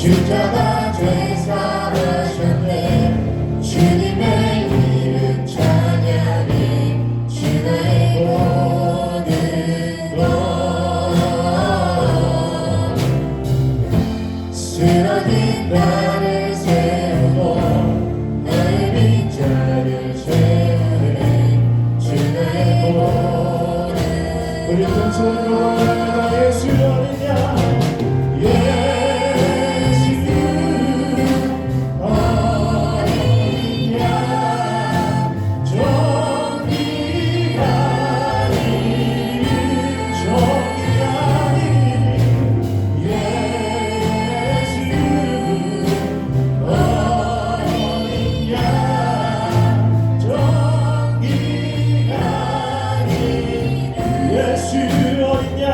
십자가 죄사하셨네. 주님의 이름 찬양해. 주의 모든 것 쓰러진 나를 세우고 나의 빈자를 채우네. 주의 모든 우리 동서로 나의 예수 어디냐.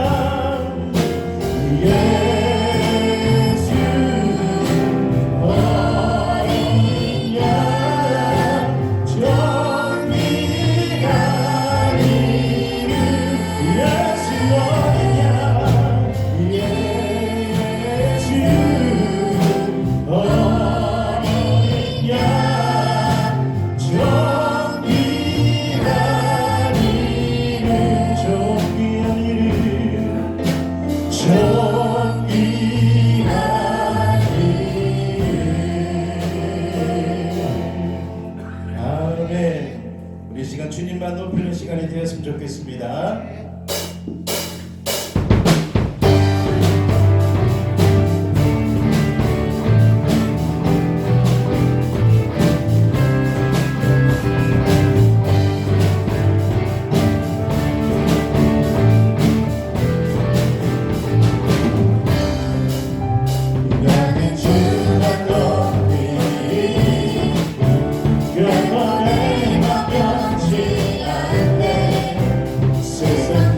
우리 시간 주님만 높이는 시간이 되었으면 좋겠습니다. 영원히 변치 않네. 세상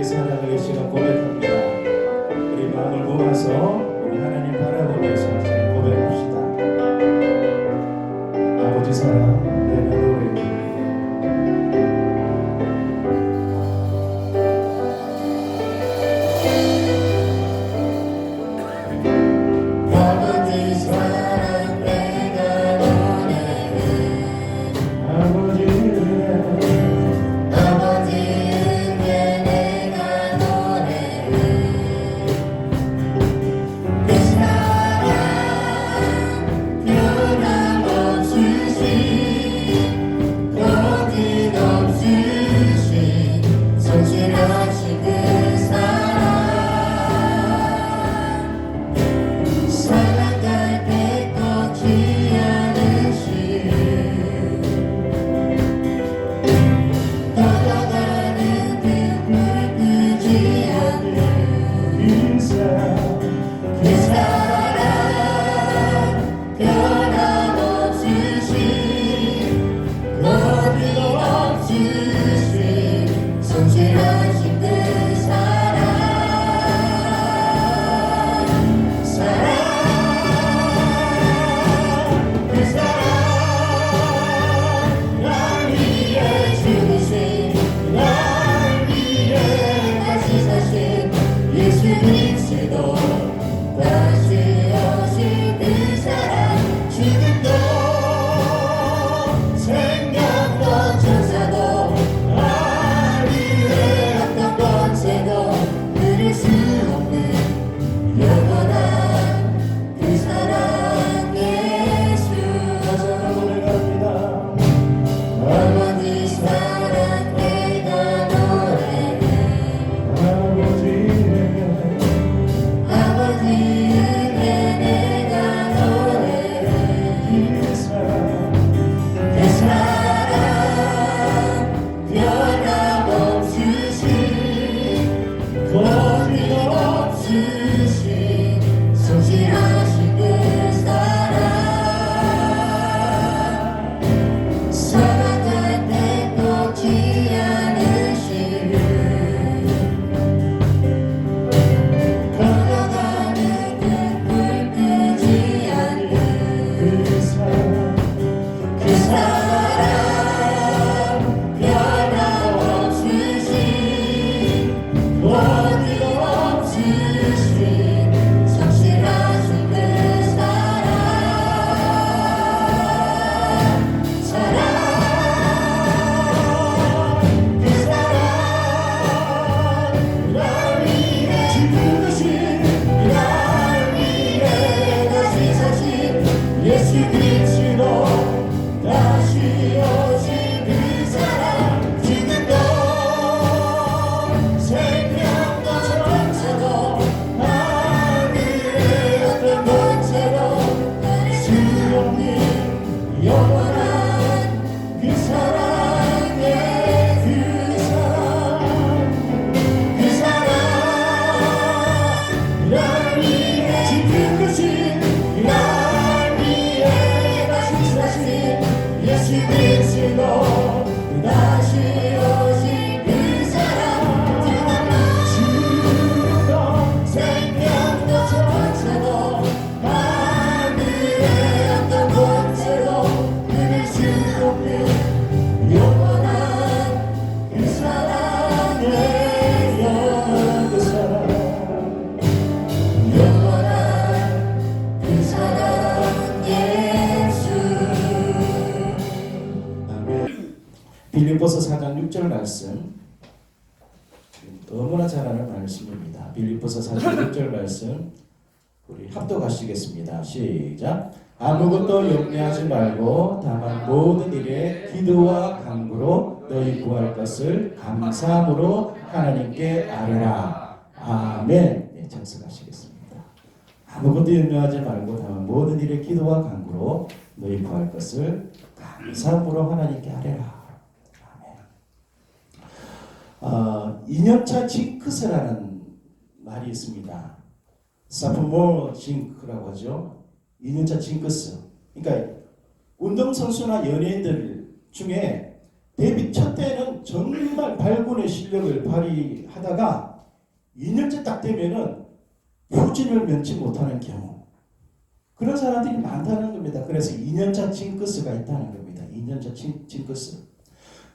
사랑을 이 시간 고백합니다. 우리 마음을 모아서 우리 하나님 바라보면서 고백합시다. 아버지 사랑 내가 너에게 아버지 사랑 내가 너에게 아버지 아버지 은혜 내가 너에게 그 사랑 변함없으신 거짓없으신 성실하신 그 사랑 살아갈 때 꺾지 않으신 떠나가는 그 불 끄지 않는 그 사랑 변함없으신 거짓없으신 성실하신 그 사랑 그 사랑 날 위해 죽으신 날 위해 다시 사신 예수 그리스도 다시 오실 그 사랑 지금도 생명도 천사도 날 위해 어떤 권세도 그릴 수 없는 영원한 그 사랑 예수 다시 한번 고백합니다. 아버지 사랑 내가 너에게 아버지 아버지 은혜 내가 너에게 그 사랑 그 사랑 변함없으신 거짓없으신 성실하신 그 사랑 살아갈 때 꺾지 않으신 걸어가는 그 불 끄지 않는 그 사랑 그 사랑 변함없으신 거짓없으신 성실하신 그 사랑 그 사랑 날 위해 죽으신 날 위해 다시 사신 예수 그리스도 다시 오신 그 사랑 지금도 생명도 천사도 하늘의 어떤 권세도 그릴 수 없는 영원한 그 사랑의 그 사랑 날 위해 죽으신 날 위해 다시 사신 예수 그리스도 다시 오신 그 사랑 지금도 생명도 천사도 하늘의 어떤 권세도 그릴 수 없는 영원한 그 사랑의 영원한 그 사랑 영원한 그 사랑 예수 아멘. 빌립보서 4장 6절 말씀 너무나 잘 아는 말씀입니다. 빌립보서 4장 6절 말씀 우리 합독하시겠습니다. 시작. 아무것도 염려하지 말고 다만 모든 일에 기도와 간구로 너희 구할 것을 감사함으로 하나님께 아뢰라. 아멘. 네, 작성하시겠습니다. 아무것도 염려하지 말고 다만 모든 일에 기도와 간구로 너희 구할 것을 감사함으로 하나님께 아뢰라. 아멘. 2년차 징크스라는 말이 있습니다. 사프모어 징크라고 하죠. 2년차 징크스. 그러니까 운동선수나 연예인들 중에 데뷔 첫 때는 정말 발군의 실력을 발휘하다가 2년째 딱 되면은 후진을 면치 못하는 경우, 그런 사람들이 많다는 겁니다. 그래서 2년차 징크스가 있다는 겁니다. 2년차 징크스.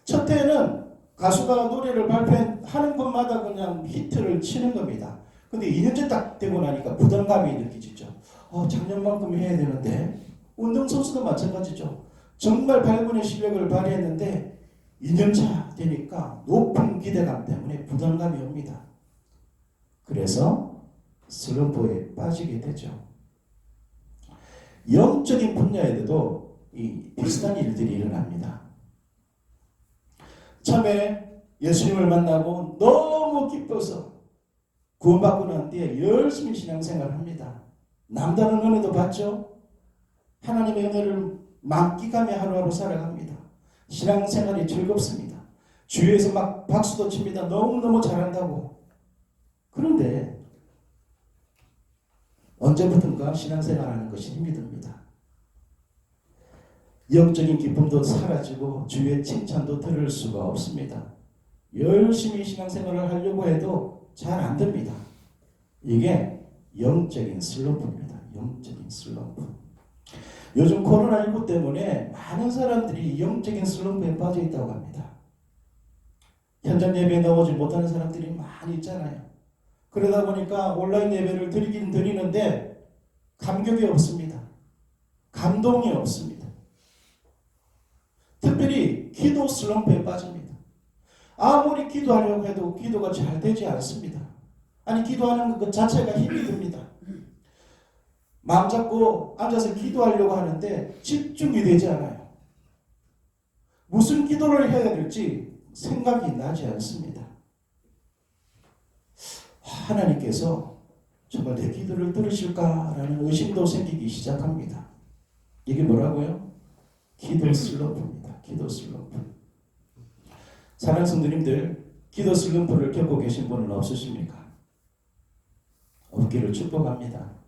첫 해에는 가수가 노래를 발표하는 것마다 그냥 히트를 치는 겁니다. 근데 2년째 딱 되고 나니까 부담감이 느껴지죠. 작년만큼 해야 되는데, 운동선수도 마찬가지죠. 정말 발군의 실력을 발휘했는데 2년차 되니까 높은 기대감 때문에 부담감이 옵니다. 그래서 슬럼프에 빠지게 되죠. 영적인 분야에도 이 비슷한 일들이 일어납니다. 처음에 예수님을 만나고 너무 기뻐서 구원받고 난 뒤에 열심히 신앙생활을 합니다. 남다른 은혜도 받죠. 하나님의 은혜를 만끽하며 하루하루 살아갑니다. 신앙생활이 즐겁습니다. 주위에서 막 박수도 칩니다. 너무너무 잘한다고. 그런데 언제부턴가 신앙생활하는 것이 힘이 듭니다. 영적인 기쁨도 사라지고 주위의 칭찬도 들을 수가 없습니다. 열심히 신앙생활을 하려고 해도 잘 안 됩니다. 이게 영적인 슬럼프입니다. 영적인 슬럼프. 요즘 코로나19 때문에 많은 사람들이 영적인 슬럼프에 빠져 있다고 합니다. 현장 예배에 나오지 못하는 사람들이 많이 있잖아요. 그러다 보니까 온라인 예배를 드리긴 드리는데 감격이 없습니다. 감동이 없습니다. 특별히 기도 슬럼프에 빠집니다. 아무리 기도하려고 해도 기도가 잘 되지 않습니다. 아니, 기도하는 것 자체가 힘이 듭니다. 마음 잡고 앉아서 기도하려고 하는데 집중이 되지 않아요. 무슨 기도를 해야 될지 생각이 나지 않습니다. 하나님께서 정말 내 기도를 들으실까라는 의심도 생기기 시작합니다. 이게 뭐라고요? 기도 슬럼프입니다. 기도 슬럼프. 사랑하는 성도님들, 기도 슬럼프를 겪고 계신 분은 없으십니까? 없기를 축복합니다.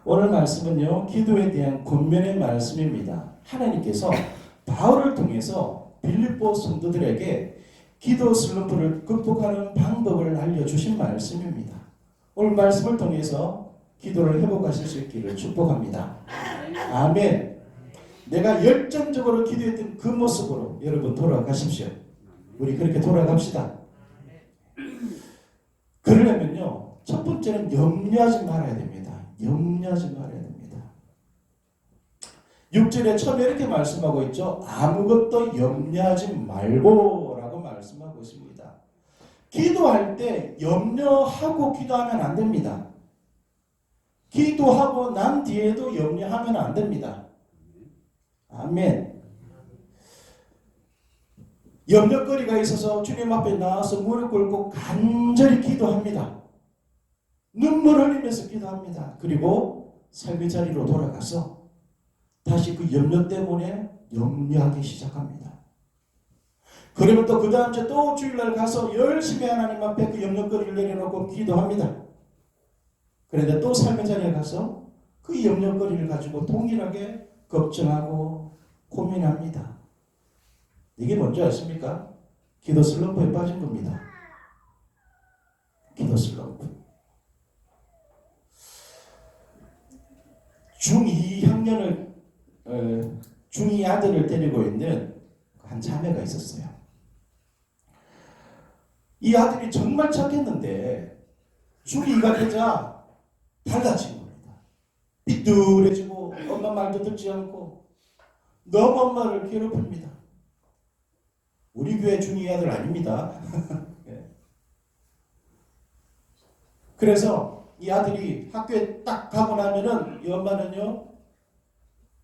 오늘 말씀은요, 기도에 대한 권면의 말씀입니다. 하나님께서 바울을 통해서 빌립보 성도들에게 기도 슬럼프를 극복하는 방법을 알려주신 말씀입니다. 오늘 말씀을 통해서 기도를 회복하실 수 있기를 축복합니다. 아멘. 내가 열정적으로 기도했던 그 모습으로 여러분 돌아가십시오. 우리 그렇게 돌아갑시다. 그러려면요, 첫 번째는 염려하지 말아야 됩니다. 염려하지 말아야 됩니다. 6절에 처음에 이렇게 말씀하고 있죠. 아무것도 염려하지 말고 라고 말씀하고 있습니다. 기도할 때 염려하고 기도하면 안 됩니다. 기도하고 난 뒤에도 염려하면 안 됩니다. 아멘. 염려거리가 있어서 주님 앞에 나와서 무릎 꿇고 간절히 기도합니다. 눈물 흘리면서 기도합니다. 그리고 삶의 자리로 돌아가서 다시 그 염려 때문에 염려하기 시작합니다. 그러면 또 그 다음 주에 또 주일날 가서 열심히 하나님 앞에 그 염려거리를 내려놓고 기도합니다. 그런데 또 삶의 자리에 가서 그 염려거리를 가지고 동일하게 걱정하고 고민합니다. 이게 뭔지 아십니까? 기도 슬럼프에 빠진 겁니다. 기도 슬럼프. 중2 학년을 중2 아들을 데리고 있는 한 자매가 있었어요. 이 아들이 정말 착했는데 중2가 되자 달라진 겁니다. 삐뚤해지고 엄마 말도 듣지 않고 너무 엄마를 괴롭힙니다. 우리 교회 중2 아들 아닙니다. 그래서 이 아들이 학교에 딱 가고 나면은 이 엄마는요,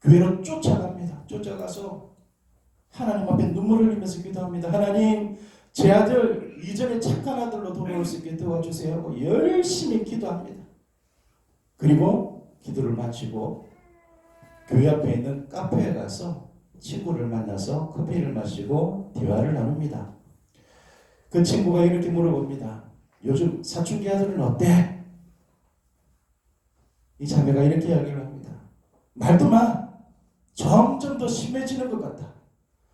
교회로 쫓아갑니다. 쫓아가서 하나님 앞에 눈물 흘리면서 기도합니다. 하나님, 제 아들 이전에 착한 아들로 돌아올 수 있게 도와주세요 하고 열심히 기도합니다. 그리고 기도를 마치고 교회 앞에 있는 카페에 가서 친구를 만나서 커피를 마시고 대화를 나눕니다. 그 친구가 이렇게 물어봅니다. 요즘 사춘기 아들은 어때? 이 자매가 이렇게 이야기를 합니다. 말도 마. 점점 더 심해지는 것 같아.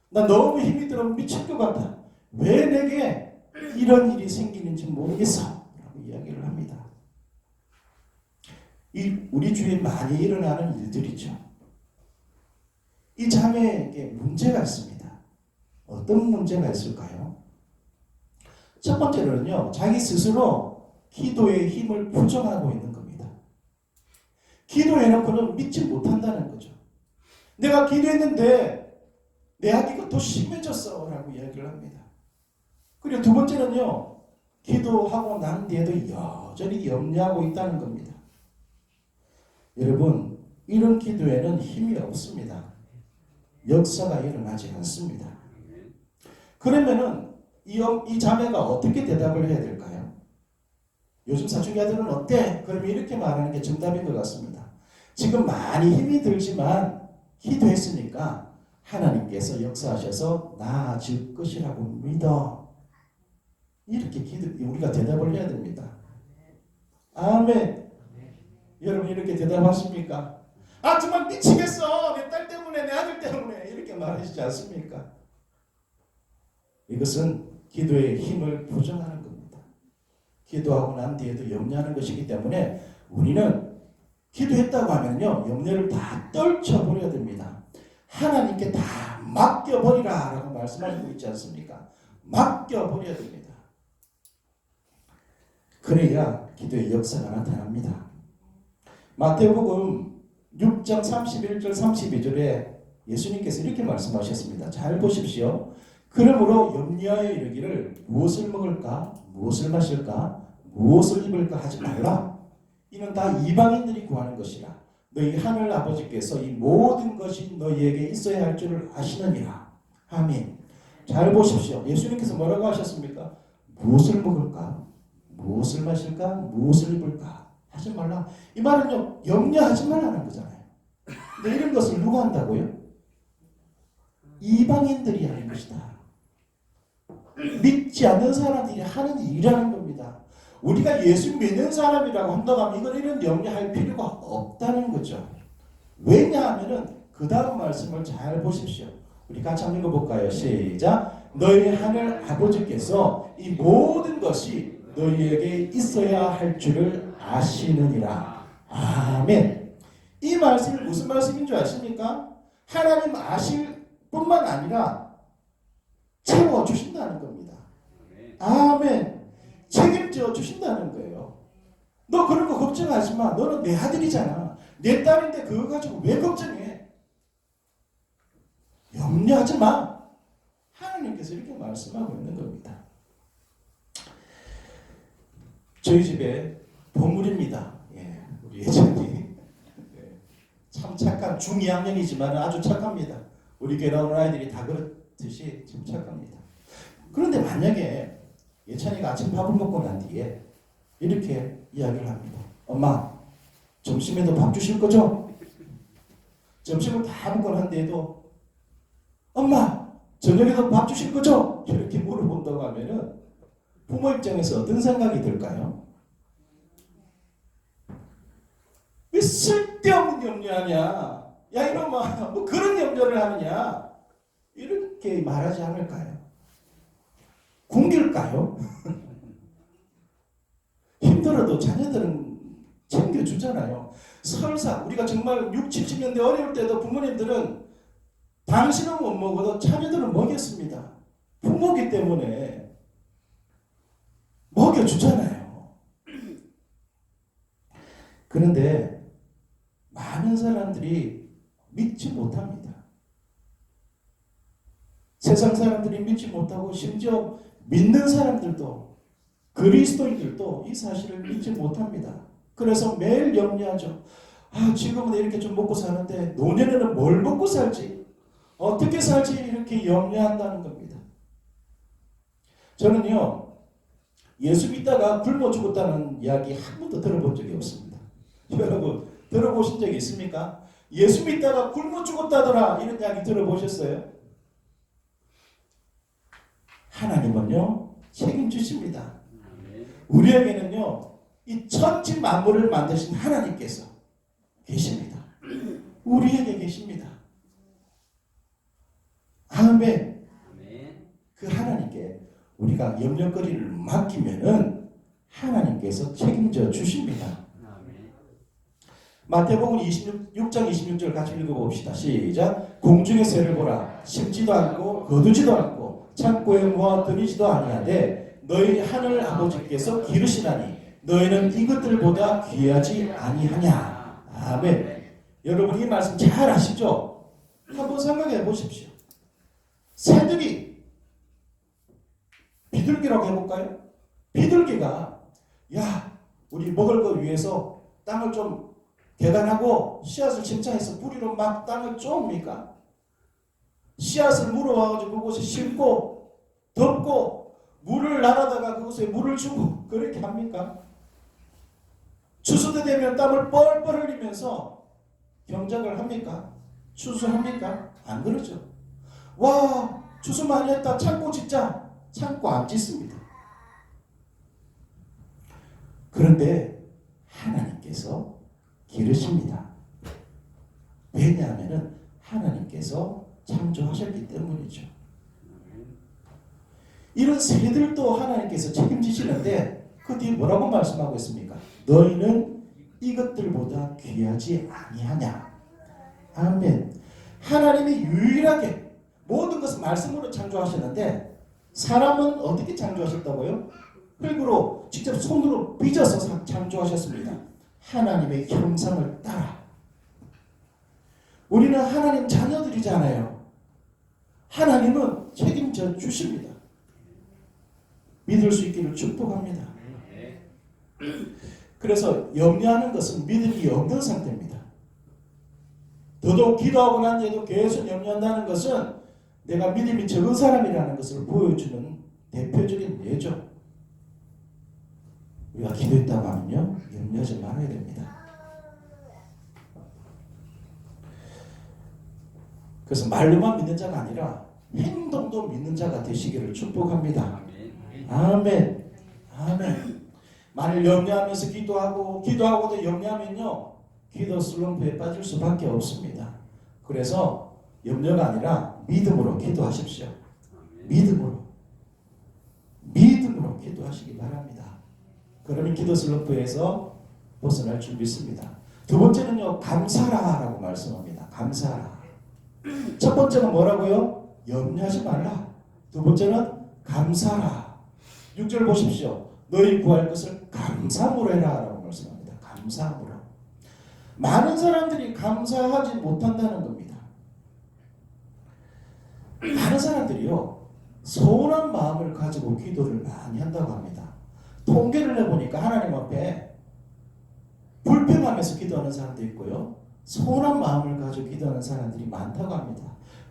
나 너무 힘이 들어 미칠 것 같아. 왜 내게 이런 일이 생기는지 모르겠어 라고 이야기를 합니다. 우리 주위에 많이 일어나는 일들이죠. 이 자매에게 문제가 있습니다. 어떤 문제가 있을까요? 첫 번째로는요, 자기 스스로 기도의 힘을 부정하고 있는 겁니다. 기도해놓고는 믿지 못한다는 거죠. 내가 기도했는데 내 아기가 더 심해졌어 라고 이야기를 합니다. 그리고 두 번째는요, 기도하고 난 뒤에도 여전히 염려하고 있다는 겁니다. 여러분, 이런 기도에는 힘이 없습니다. 역사가 일어나지 않습니다. 그러면은 이 자매가 어떻게 대답을 해야 될까요? 요즘 사춘기 아들은 어때? 그러면 이렇게 말하는 게 정답인 것 같습니다. 지금 많이 힘이 들지만 기도했으니까 하나님께서 역사하셔서 나아질 것이라고 믿어. 이렇게 우리가 대답을 해야 됩니다. 아멘. 여러분 이렇게 대답하십니까? 아 정말 미치겠어. 내 딸 때문에 내 아들 때문에 이렇게 말하시지 않습니까? 이것은 기도의 힘을 부정하는 겁니다. 기도하고 난 뒤에도 염려하는 것이기 때문에 우리는 기도했다고 하면요, 염려를 다 떨쳐버려야 됩니다. 하나님께 다 맡겨버리라 라고 말씀하시고 있지 않습니까? 맡겨버려야 됩니다. 그래야 기도의 역사가 나타납니다. 마태복음 6장 31절 32절에 예수님께서 이렇게 말씀하셨습니다. 잘 보십시오. 그러므로 염려하여 이르기를 무엇을 먹을까? 무엇을 마실까? 무엇을 입을까? 하지 말라. 이는 다 이방인들이 구하는 것이라. 너희 하늘 아버지께서 이 모든 것이 너희에게 있어야 할 줄을 아시느니라. 아멘. 잘 보십시오. 예수님께서 뭐라고 하셨습니까? 무엇을 먹을까? 무엇을 마실까? 무엇을 입을까? 하지 말라. 이 말은요, 염려하지 말라는 거잖아요. 근데 이런 것을 누가 한다고요? 이방인들이 하는 것이다. 믿지 않는 사람들이 하는 일이라는 겁니다. 우리가 예수 믿는 사람이라고 한다고 하면 이건 이런 염려할 필요가 없다는 거죠. 왜냐하면은 그 다음 말씀을 잘 보십시오. 우리 같이 한번 읽어볼까요? 시작. 너희 하늘 아버지께서 이 모든 것이 너희에게 있어야 할 줄을 아시느니라. 아멘. 이 말씀이 무슨 말씀인 줄 아십니까? 하나님 아실 뿐만 아니라 채워주신다는 겁니다. 아멘. 책임져 주신다는 거예요. 너 그런 거 걱정하지 마. 너는 내 아들이잖아. 내 딸인데 그거 가지고 왜 걱정해? 염려하지 마. 하나님께서 이렇게 말씀하고 있는 겁니다. 저희 집에 보물입니다. 예, 우리 예전이 참 착한 중2학년이지만 아주 착합니다. 우리 교회 나오는 아이들이 다 그렇듯이 참 착합니다. 그런데 만약에 예찬이가 아침 밥을 먹고 난 뒤에 이렇게 이야기를 합니다. 엄마, 점심에도 밥 주실 거죠? 점심을 다 먹고 난 뒤에도 엄마, 저녁에도 밥 주실 거죠? 이렇게 물어본다고 하면은 부모 입장에서 어떤 생각이 들까요? 왜 쓸데없는 염려하냐? 야 이놈아, 뭐 그런 염려를 하느냐? 이렇게 말하지 않을까요? 굶길까요? 힘들어도 자녀들은 챙겨주잖아요. 설사 우리가 정말 6, 70년대 어려울 때도 부모님들은 당신은 못 먹어도 자녀들은 먹였습니다. 부모기 때문에 먹여주잖아요. 그런데 많은 사람들이 믿지 못합니다. 세상 사람들이 믿지 못하고 심지어 믿는 사람들도 그리스도인들도 이 사실을 믿지 못합니다. 그래서 매일 염려하죠. 아, 지금은 이렇게 좀 먹고 사는데 노년에는 뭘 먹고 살지? 어떻게 살지? 이렇게 염려한다는 겁니다. 저는요, 예수 믿다가 굶어 죽었다는 이야기 한 번도 들어본 적이 없습니다. 여러분 들어보신 적이 있습니까? 예수 믿다가 굶어 죽었다더라 이런 이야기 들어보셨어요? 하나님은요 책임지십니다. 우리에게는요 이 천지 만물을 만드신 하나님께서 계십니다. 우리에게 계십니다. 아멘. 그 하나님께 우리가 염려거리를 맡기면은 하나님께서 책임져 주십니다. 마태복음 26장 26절 같이 읽어봅시다. 시작. 공중의 새를 보라. 심지도 않고 거두지도 않고 창고에 모아 들이지도 아니하되 너희 하늘 아버지께서 기르시나니 너희는 이것들보다 귀하지 아니하냐. 아멘. 여러분 이 말씀 잘 아시죠? 한번 생각해 보십시오. 새들이 비둘기라고 해볼까요? 비둘기가 야 우리 먹을 것 위해서 땅을 좀 개간하고 씨앗을 침착해서 뿌리로 막 땅을 쪼옵니까? 씨앗을 물어와가지고 그곳에 심고 덮고 물을 날아다가 그곳에 물을 주고 그렇게 합니까? 추수 때 되면 땀을 뻘뻘 흘리면서 경작을 합니까? 추수합니까? 안 그러죠. 와 추수 많이 했다 창고 짓자. 창고 안 짓습니다. 그런데 하나님께서 기르십니다. 왜냐하면 하나님께서 창조하셨기 때문이죠. 이런 새들도 하나님께서 책임지시는데 그 뒤에 뭐라고 말씀하고 있습니까? 너희는 이것들보다 귀하지 아니하냐. 아멘. 하나님이 유일하게 모든 것을 말씀으로 창조하셨는데 사람은 어떻게 창조하셨다고요? 흙으로 직접 손으로 빚어서 창조하셨습니다. 하나님의 형상을 따라. 우리는 하나님 자녀들이잖아요. 하나님은 책임져 주십니다. 믿을 수 있기를 축복합니다. 그래서 염려하는 것은 믿음이 없는 상태입니다. 더더욱 기도하고 난 뒤에도 계속 염려한다는 것은 내가 믿음이 적은 사람이라는 것을 보여주는 대표적인 예죠. 우리가 기도했다고 하면요 염려하지 말아야 됩니다. 그래서 말로만 믿는 자가 아니라 행동도 믿는 자가 되시기를 축복합니다. 아멘. 아멘. 만일 염려하면서 기도하고도 염려하면요 기도 슬럼프에 빠질 수밖에 없습니다. 그래서 염려가 아니라 믿음으로 기도하십시오. 믿음으로 기도하시기 바랍니다. 그러면 기도 슬럼프에서 벗어날 줄 믿습니다. 두 번째는요 감사라라고 말씀합니다. 감사라. 첫 번째는 뭐라고요? 염려하지 말라. 두 번째는 감사라. 6절 보십시오. 너희 구할 것을 감사함으로 해라 라고 말씀합니다. 감사함으로. 많은 사람들이 감사하지 못한다는 겁니다. 많은 사람들이요 서운한 마음을 가지고 기도를 많이 한다고 합니다. 통계를 해보니까 하나님 앞에 불평하면서 기도하는 사람도 있고요 서운한 마음을 가지고 기도하는 사람들이 많다고 합니다.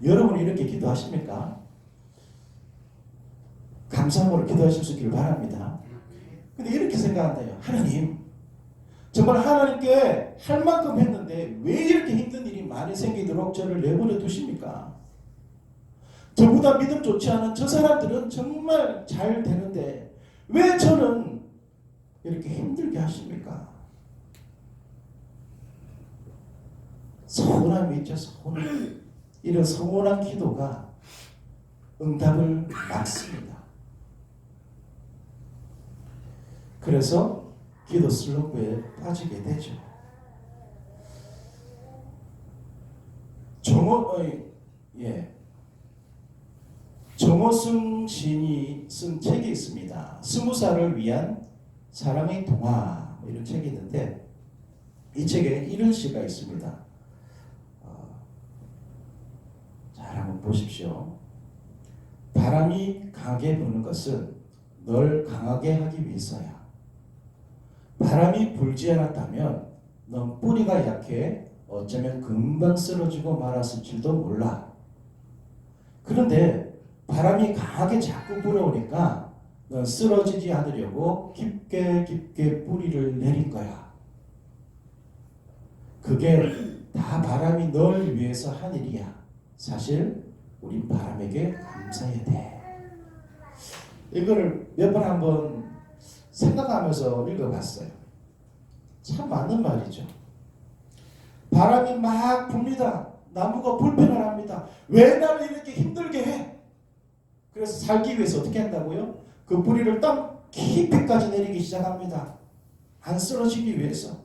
여러분 이렇게 기도하십니까? 감사함으로 기도하실 수 있기를 바랍니다. 근데 이렇게 생각한대요. 하나님 정말 하나님께 할 만큼 했는데 왜 이렇게 힘든 일이 많이 생기도록 저를 내버려 두십니까? 저보다 믿음 좋지 않은 저 사람들은 정말 잘 되는데 왜 저는 이렇게 힘들게 하십니까? 서운함이 있죠. 서운함. 이런 서운한 기도가 응답을 막습니다. 그래서 기도 슬럼프에 빠지게 되죠. 정호승 시인이 쓴 책이 있습니다. 20살을 위한 사랑의 동화 이런 책이 있는데 이 책에 이런 시가 있습니다. 잘 한번 보십시오. 바람이 강하게 부는 것은 널 강하게 하기 위해서야. 바람이 불지 않았다면 넌 뿌리가 약해 어쩌면 금방 쓰러지고 말았을지도 몰라. 그런데 바람이 강하게 자꾸 불어오니까 넌 쓰러지지 않으려고 깊게 뿌리를 내린 거야. 그게 다 바람이 널 위해서 한 일이야. 사실 우린 바람에게 감사해야 돼. 이거를 몇 번 한번 생각하면서 읽어봤어요. 참 맞는 말이죠. 바람이 막 붑니다. 나무가 불평을 합니다. 왜 나를 이렇게 힘들게 해? 그래서 살기 위해서 어떻게 한다고요? 그 뿌리를 땅 깊이까지 내리기 시작합니다. 안 쓰러지기 위해서.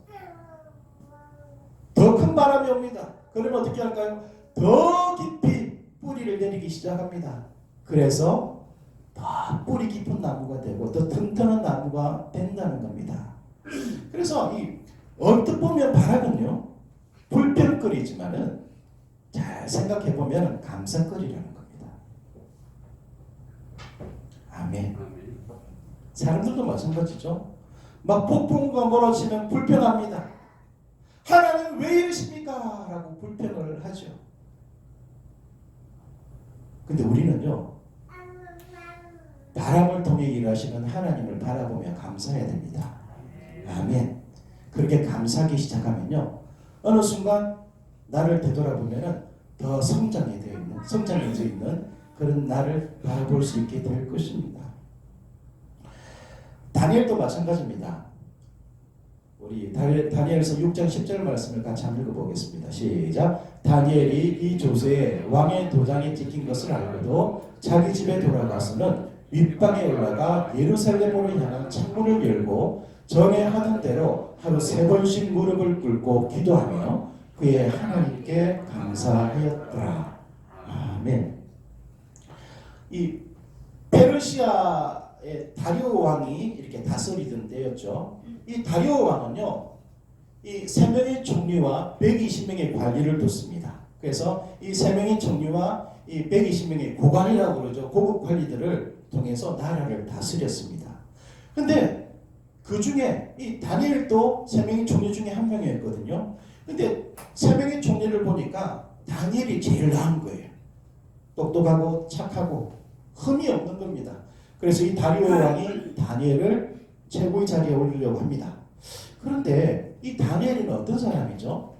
더 큰 바람이 옵니다. 그러면 어떻게 할까요? 더 깊이 뿌리를 내리기 시작합니다. 그래서 더 뿌리 깊은 나무가 되고 더 튼튼한 나무가 된다는 겁니다. 그래서 이 언뜻 보면 바람은요 불평거리지만은 잘 생각해 보면 감사거리라는 겁니다. 아멘. 사람들도 마찬가지죠. 막 폭풍과 몰아치면 불평합니다. 하나님 왜 이러십니까? 라고 불평을 하죠. 근데 우리는요 바람을 통해 일하시는 하나님을 바라보며 감사해야 됩니다. 아멘. 그렇게 감사하기 시작하면요 어느 순간 나를 되돌아보면은 더 성장해져 있는 그런 나를 바라볼 수 있게 될 것입니다. 다니엘도 마찬가지입니다. 우리 다니엘서 6장 10절 말씀을 같이 한번 읽어보겠습니다. 시작. 다니엘이 이 조서에 왕의 도장에 찍힌 것을 알고도 자기 집에 돌아가서는 윗방에 올라가 예루살렘으로 향한 창문을 열고 전에 하던 대로 하루 3번씩 무릎을 꿇고 기도하며 그의 하나님께 감사하였더라. 아멘. 이 페르시아의 다리오 왕이 이렇게 다스리던 때였죠. 이 다리오 왕은요, 이 3명의 총리와 120명의 관리를 뒀습니다. 그래서 이 3명의 총리와 이 120명의 고관이라고 그러죠. 고급 관리들을 통해서 나라를 다스렸습니다. 근데 그 중에 이 다니엘도 3명의 총리 중에 한 명이었거든요. 근데 3명의 총리를 보니까 다니엘이 제일 나은 거예요. 똑똑하고 착하고 흠이 없는 겁니다. 그래서 이 다리오 왕이 다니엘을 최고의 자리에 올리려고 합니다. 그런데 이 다니엘은 어떤 사람이죠?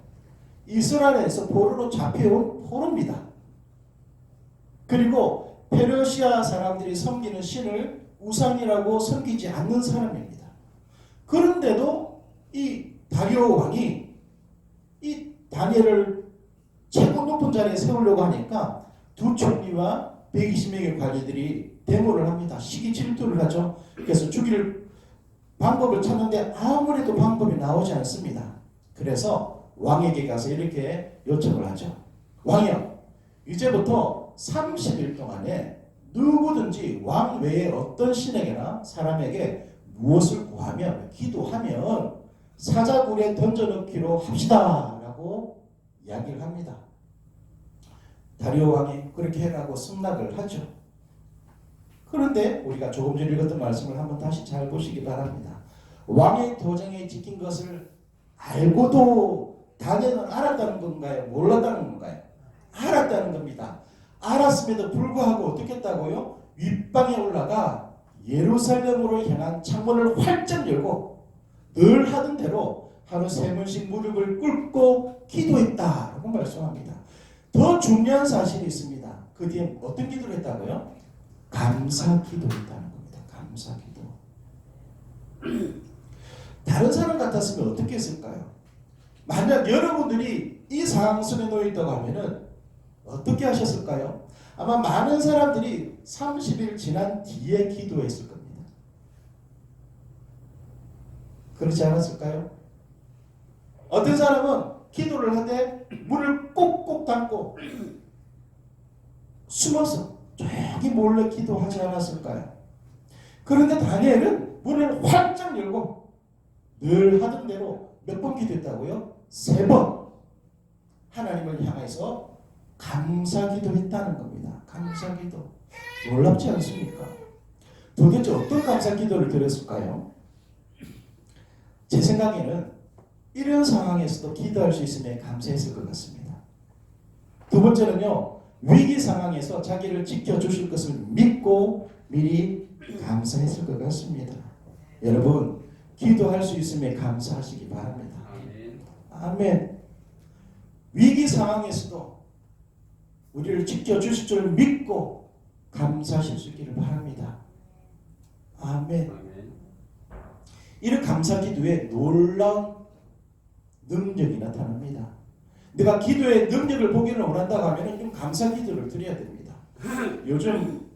이스라엘에서 포로로 잡혀온 포로입니다. 그리고 페르시아 사람들이 섬기는 신을 우상이라고 섬기지 않는 사람입니다. 그런데도 이 다리오 왕이 이 다니엘을 최고 높은 자리에 세우려고 하니까 두 총리와 120명의 관리들이 데모를 합니다. 시기 질투를 하죠. 그래서 죽일 방법을 찾는데 아무래도 방법이 나오지 않습니다. 그래서 왕에게 가서 이렇게 요청을 하죠. 왕이여, 이제부터 30일 동안에 누구든지 왕 외에 어떤 신에게나 사람에게 무엇을 구하면 기도하면 사자굴에 던져넣기로 합시다 라고 이야기를 합니다. 다리오 왕이 그렇게 해라고 승낙을 하죠. 그런데 우리가 조금 전에 읽었던 말씀을 한번 다시 잘 보시기 바랍니다. 왕의 도장에 찍힌 것을 알고도 다니엘은 알았다는 건가요? 몰랐다는 건가요? 알았다는 겁니다. 알았음에도 불구하고 어떻게 했다고요? 윗방에 올라가 예루살렘으로 향한 창문을 활짝 열고 늘 하던 대로 하루 3번씩 무릎을 꿇고 기도했다라고 말씀합니다. 더 중요한 사실이 있습니다. 그 뒤에 어떤 기도를 했다고요? 감사 기도했다는 겁니다. 감사 기도. 다른 사람 같았으면 어떻게 했을까요? 만약 여러분들이 이 상황 속에 놓여 있다고 하면은 어떻게 하셨을까요? 아마 많은 사람들이 30일 지난 뒤에 기도했을 겁니다. 그렇지 않았을까요? 어떤 사람은 기도를 하되 문을 꼭꼭 닫고 숨어서 조용히 몰래 기도하지 않았을까요? 그런데 다니엘은 문을 활짝 열고 늘 하던 대로 몇 번 기도했다고요? 3번 하나님을 향해서 감사기도 했다는 겁니다. 감사기도. 놀랍지 않습니까? 도대체 어떤 감사기도를 드렸을까요? 제 생각에는 이런 상황에서도 기도할 수 있음에 감사했을 것 같습니다. 두 번째는요, 위기 상황에서 자기를 지켜주실 것을 믿고 미리 감사했을 것 같습니다. 여러분, 기도할 수 있음에 감사하시기 바랍니다. 아멘. 위기 상황에서도 우리를 지켜주실 줄 믿고 감사하실 수 있기를 바랍니다. 아멘. 이런 감사 기도에 놀라운 능력이 나타납니다. 내가 기도의 능력을 보기를 원한다고 하면 좀 감사 기도를 드려야 됩니다. 요즘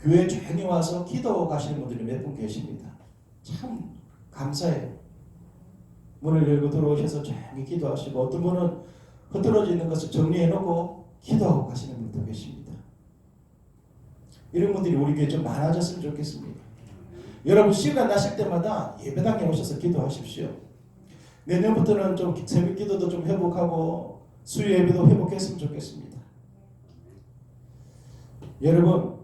교회 조용히 와서 기도 가시는 분들이 몇 분 계십니다. 참 감사해요. 문을 열고 들어오셔서 조용히 기도하시고 어떤 분은 흐트러져 있는 것을 정리해놓고 기도하고 가시는 분도 계십니다. 이런 분들이 우리 교회에 좀 많아졌으면 좋겠습니다. 여러분 시간 나실 때마다 예배당에 오셔서 기도하십시오. 내년부터는 좀 새벽 기도도 좀 회복하고 수요 예배도 회복했으면 좋겠습니다. 여러분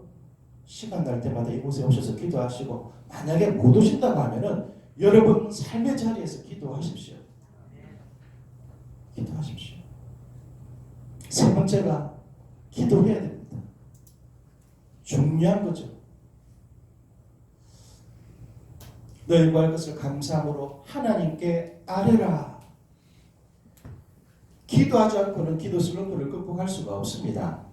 시간 날 때마다 이곳에 오셔서 기도하시고 만약에 못 오신다고 하면은 여러분 삶의 자리에서 기도하십시오. 기도하십시오. 세 번째가 기도해야 됩니다. 중요한 거죠. 너희 구할 것을 감사함으로 하나님께 아뢰라. 기도하지 않고는 기도 슬럼프를 극복할 수가 없습니다.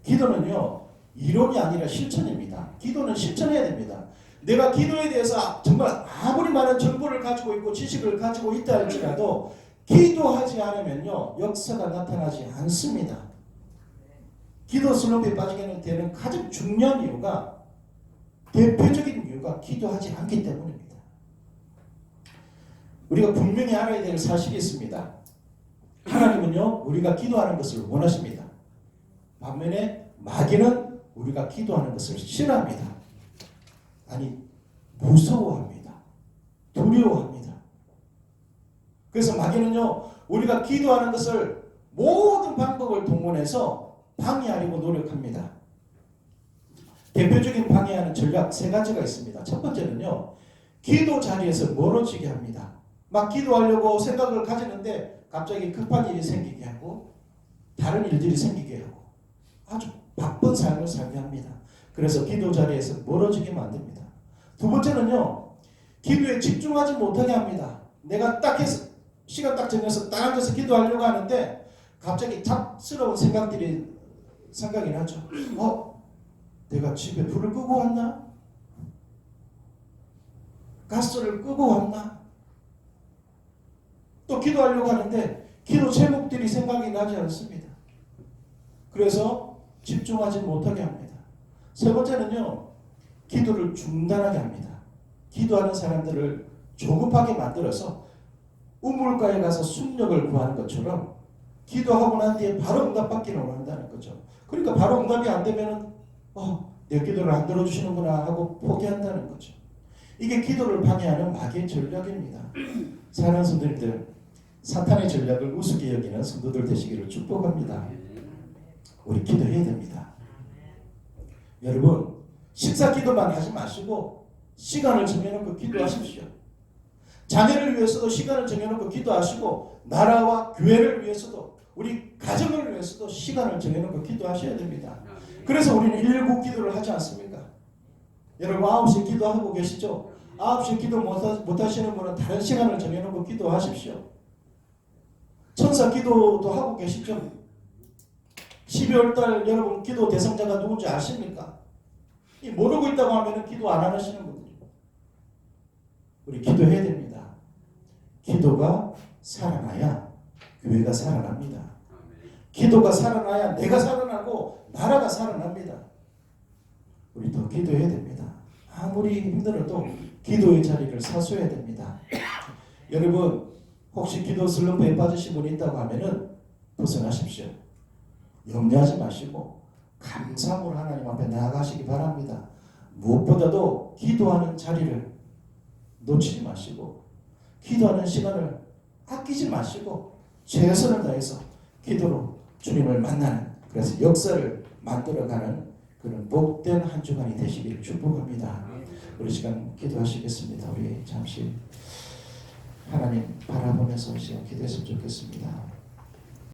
기도는요 이론이 아니라 실천입니다. 기도는 실천해야 됩니다. 내가 기도에 대해서 정말 아무리 많은 정보를 가지고 있고 지식을 가지고 있다 할지라도 기도하지 않으면요 역사가 나타나지 않습니다. 기도 슬럼프에 빠지게 되는 가장 중요한 이유가 대표적인 이유가 기도하지 않기 때문입니다. 우리가 분명히 알아야 될 사실이 있습니다. 하나님은요 우리가 기도하는 것을 원하십니다. 반면에 마귀는 우리가 기도하는 것을 싫어합니다. 아니 무서워합니다. 두려워합니다. 그래서 마귀는요 우리가 기도하는 것을 모든 방법을 동원해서 방해하려고 노력합니다. 대표적인 방해하는 전략 세 가지가 있습니다. 첫 번째는요 기도 자리에서 멀어지게 합니다. 막 기도하려고 생각을 가지는데 갑자기 급한 일이 생기게 하고 다른 일들이 생기게 하고 아주 바쁜 삶을 살게 합니다. 그래서 기도 자리에서 멀어지게 만듭니다. 두 번째는요 기도에 집중하지 못하게 합니다. 내가 딱 해서 시간 딱 정해서 딱 앉아서 기도하려고 하는데 갑자기 잡스러운 생각이 나죠. 내가 집에 불을 끄고 왔나? 가스를 끄고 왔나? 또 기도하려고 하는데 기도 제목들이 생각이 나지 않습니다. 그래서 집중하지 못하게 합니다. 세 번째는요 기도를 중단하게 합니다. 기도하는 사람들을 조급하게 만들어서 우물가에 가서 순력을 구하는 것처럼 기도하고 난 뒤에 바로 응답받기를 원한다는 거죠. 그러니까 바로 응답이 안 되면은 내 기도를 안 들어주시는구나 하고 포기한다는 거죠. 이게 기도를 방해하는 마귀의 전략입니다. 사랑하는 성도님들, 사탄의 전략을 우습게 여기는 성도들 되시기를 축복합니다. 우리 기도해야 됩니다. 여러분 식사 기도만 하지 마시고 시간을 정해놓고 기도하십시오. 자녀를 위해서도 시간을 정해놓고 기도하시고 나라와 교회를 위해서도 우리 가정을 위해서도 시간을 정해놓고 기도하셔야 됩니다. 그래서 우리는 119 기도를 하지 않습니까? 여러분 9시에 기도하고 계시죠? 9시에 기도 못하시는 분은 다른 시간을 정해놓고 기도하십시오. 천사 기도도 하고 계시죠? 12월달 여러분 기도 대상자가 누군지 아십니까? 모르고 있다고 하면 기도 안 하시는 분들. 우리 기도해야 됩니다. 기도가 살아나야 교회가 살아납니다. 기도가 살아나야 내가 살아나고 나라가 살아납니다. 우리 더 기도해야 됩니다. 아무리 힘들어도 기도의 자리를 사수해야 됩니다. 여러분 혹시 기도 슬럼프에 빠지신 분이 있다고 하면은 벗어나십시오. 염려하지 마시고 감사함으로 하나님 앞에 나아가시기 바랍니다. 무엇보다도 기도하는 자리를 놓치지 마시고 기도하는 시간을 아끼지 마시고 최선을 다해서 기도로 주님을 만나는 그래서 역사를 만들어가는 그런 복된 한 주간이 되시기를 축복합니다. 우리 시간 기도하시겠습니다. 우리 잠시 하나님 바라보면서 시간 기도했으면 좋겠습니다.